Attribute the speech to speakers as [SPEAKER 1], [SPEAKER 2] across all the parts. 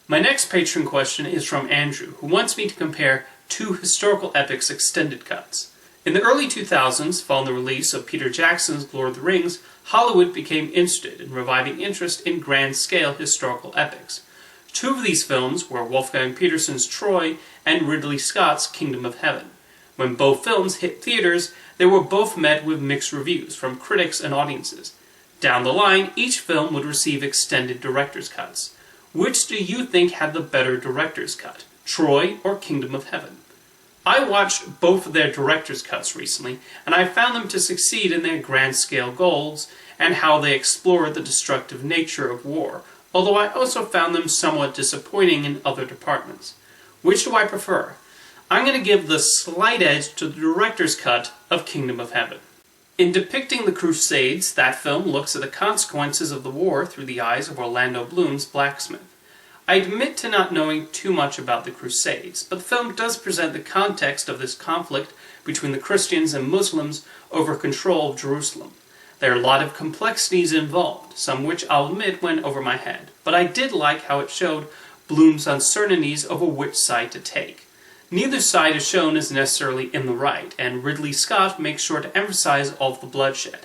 [SPEAKER 1] My next patron question is from Andrew, who wants me to compare two historical epics extended cuts. In the early 2000s, following the release of Peter Jackson's Lord of the Rings, Hollywood became interested in reviving interest in grand-scale historical epics. Two of these films were Wolfgang Petersen's Troy and Ridley Scott's Kingdom of Heaven. When both films hit theaters, they were both met with mixed reviews from critics and audiences. Down the line, each film would receive extended director's cuts. Which do you think had the better director's cut, Troy or Kingdom of Heaven? I watched both of their director's cuts recently, and I found them to succeed in their grand-scale goals and how they explore the destructive nature of war, although I also found them somewhat disappointing in other departments. Which do I prefer? I'm going to give the slight edge to the director's cut of Kingdom of Heaven. In depicting the Crusades, that film looks at the consequences of the war through the eyes of Orlando Bloom's blacksmith. I admit to not knowing too much about the Crusades, but the film does present the context of this conflict between the Christians and Muslims over control of Jerusalem. There are a lot of complexities involved, some which I'll admit went over my head, but I did like how it showed Bloom's uncertainties over which side to take. Neither side is shown as necessarily in the right, and Ridley Scott makes sure to emphasize all of the bloodshed.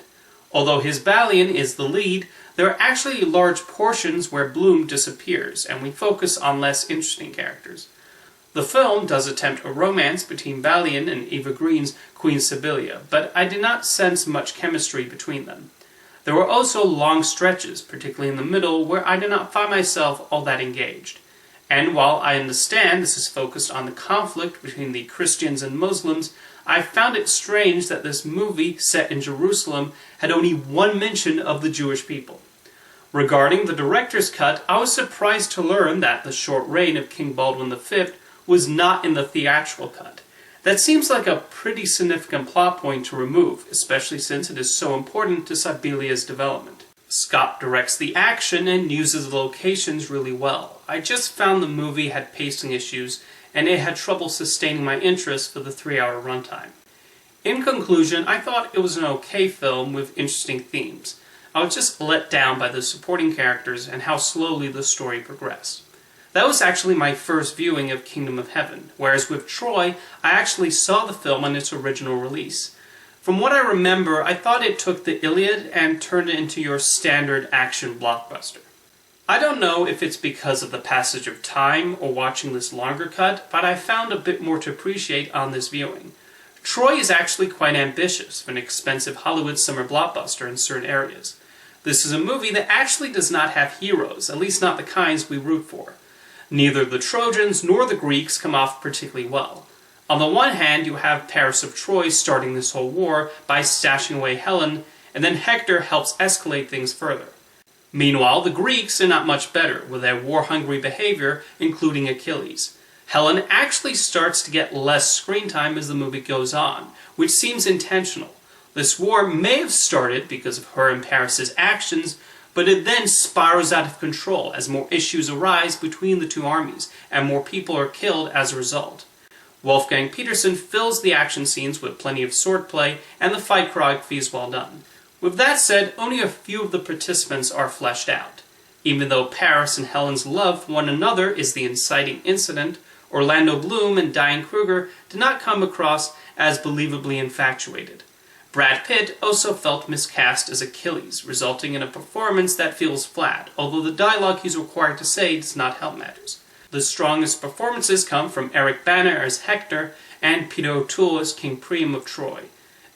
[SPEAKER 1] Although his Balian is the lead, there are actually large portions where Bloom disappears, and we focus on less interesting characters. The film does attempt a romance between Balian and Eva Green's Queen Sibylla, but I did not sense much chemistry between them. There were also long stretches, particularly in the middle, where I did not find myself all that engaged. And while I understand this is focused on the conflict between the Christians and Muslims, I found it strange that this movie, set in Jerusalem, had only one mention of the Jewish people. Regarding the director's cut, I was surprised to learn that the short reign of King Baldwin V was not in the theatrical cut. That seems like a pretty significant plot point to remove, especially since it is so important to Sibyllia's development. Scott directs the action and uses the locations really well. I just found the movie had pacing issues, and it had trouble sustaining my interest for the 3-hour runtime. In conclusion, I thought it was an okay film with interesting themes. I was just let down by the supporting characters and how slowly the story progressed. That was actually my first viewing of Kingdom of Heaven, whereas with Troy, I actually saw the film on its original release. From what I remember, I thought it took the Iliad and turned it into your standard action blockbuster. I don't know if it's because of the passage of time or watching this longer cut, but I found a bit more to appreciate on this viewing. Troy is actually quite ambitious for an expensive Hollywood summer blockbuster in certain areas. This is a movie that actually does not have heroes, at least not the kinds we root for. Neither the Trojans nor the Greeks come off particularly well. On the one hand, you have Paris of Troy starting this whole war by stashing away Helen, and then Hector helps escalate things further. Meanwhile, the Greeks are not much better with their war-hungry behavior, including Achilles. Helen actually starts to get less screen time as the movie goes on, which seems intentional. This war may have started because of her and Paris' actions, but it then spirals out of control as more issues arise between the two armies, and more people are killed as a result. Wolfgang Petersen fills the action scenes with plenty of swordplay, and the fight choreography is well done. With that said, only a few of the participants are fleshed out. Even though Paris and Helen's love for one another is the inciting incident, Orlando Bloom and Diane Kruger did not come across as believably infatuated. Brad Pitt also felt miscast as Achilles, resulting in a performance that feels flat, although the dialogue he's required to say does not help matters. The strongest performances come from Eric Bana as Hector and Peter O'Toole as King Priam of Troy.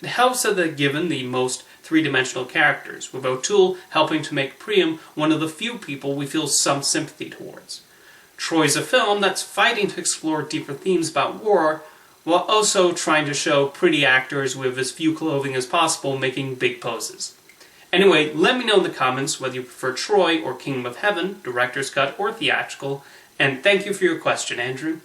[SPEAKER 1] It helps that they're given the most three-dimensional characters, with O'Toole helping to make Priam one of the few people we feel some sympathy towards. Troy's a film that's fighting to explore deeper themes about war, while also trying to show pretty actors with as few clothing as possible making big poses. Anyway, let me know in the comments whether you prefer Troy or Kingdom of Heaven, director's cut or theatrical, and thank you for your question, Andrew.